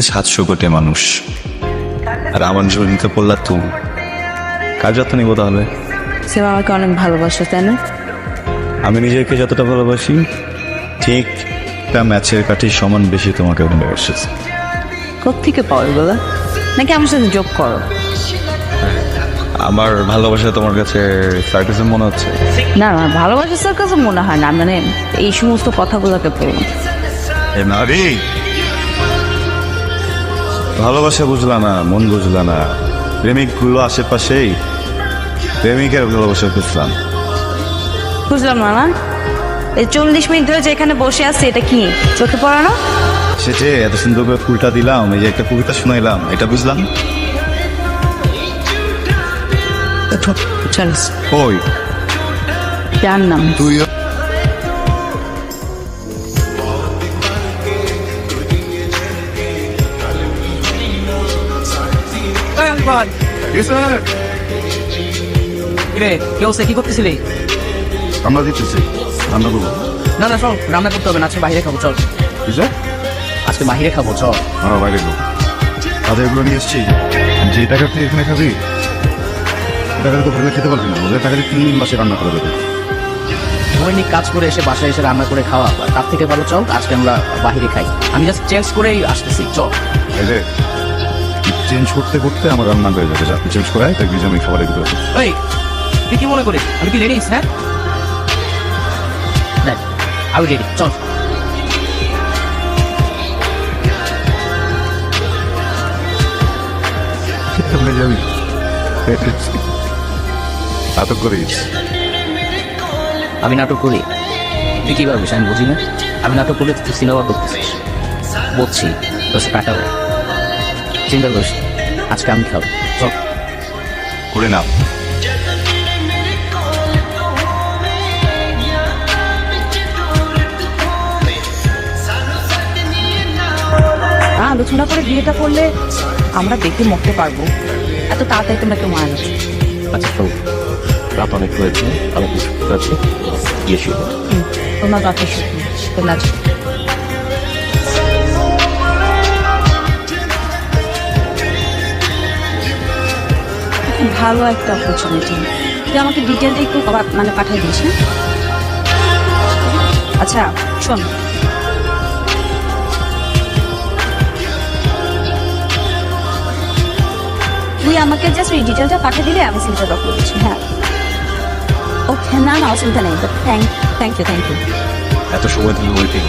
700 কোটি মানুষ, আর আমার জীবনীতে পড়লা তুমি। কার যত্ন নিব তাহলে? সে আমাকে অনেক ভালোবাসে, তাই না? আমি নিজেকে যতটা ভালোবাসি ঠিক তা ম্যাচের কাঠির সমান বেশি তোমাকে ভালোবাসেছি। কোত্থেকে পাও এগুলো? নাকি আমার সাথে যোগ করো? আমার ভালোবাসা তোমার কাছে সার্কাসম মনে হচ্ছে? না না, ভালোবাসা স্যার কাছে মনে হয় না, মানে এই সমস্ত কথাগুলোকে বলুন। এ নারী, ভালোবাসা বুঝলা না, মন বুঝলা না। প্রেমিকগুলো আশেপাশেই, প্রেমিকের ভালোবাসা খুঁজলাম। বুঝলাম না। এই 40 মিনিট ধরে যে এখানে বসে আছে, এটা কি চোখে পড়া না? সে যে এত সুন্দর করে ফুলটা দিলাম, এই যে একটা কবিতা শুনাইলাম, এটা বুঝলাম। ওই যার নাম তুই কি করতেছিলি? আমরা দিচ্ছি রান্না করবো। না না চল, রান্না করতে হবে না, আজকে বাইরে খাবো। চল আজকে বাইরে খাবো, চল। আমরা বাইরে যাবো, তাদের এগুলো নিয়ে এসছি। যে টাকা তুই এখানে খাবি, টাকা তো ঘরে খেতে পারবি না। ওদের টাকা দিয়ে 3 দিন মাসে রান্না করে দেবে। দৈনিক কাজ করে এসে বাসায় এসে রান্না করে খাওয়া, তার থেকে ভালো চল আজকে আমরা বাইরে খাই। আমি জাস্ট চেঞ্জ করেই আসতেছি, চল। এই যে চেঞ্জ করতে করতে আমার রান্না হয়ে যাবে। আপনি চেঞ্জ করায় তাই আমি খাবার রেডি করে। এই তুই কি মনে করিস আমি কি রেডিস? হ্যাঁ দেখ, আমি রেডি, চল। যাবি নাটক করিস? আমি নাটক করি? তুই কি ভাবিস আমি বুঝি না? আমি নাটক করলে তুই সিনেমা করতেছিস, বুঝছি তো সে কাটাবো। চিন্তা করিস, আজকে আমি খাবো, চল। করে নাও। আলোচনা করে বিয়েটা করলে আমরা দেখে মরতে পারবো। এত তাড়াতাড়ি তোমরা কেউ মারা যাচ্ছে? আচ্ছা চল, রাত অনেক হয়েছে, আমি কিছু আছে গিয়ে শুরু। তোমরা কথা শুনো, তোমরা ভালো একটা অপরচুনিটি। তুই আমাকে ডিটেলটা একটু মানে পাঠিয়ে দিস। আচ্ছা শোন, তুই আমাকে জাস্ট এই ডিটেলটা পাঠিয়ে দিলে আমি সিনটা ডক করে দিচ্ছি। হ্যাঁ ওকে, না না অসুবিধা নেই। Thank you. এত সময় তুমি ওয়েটিং।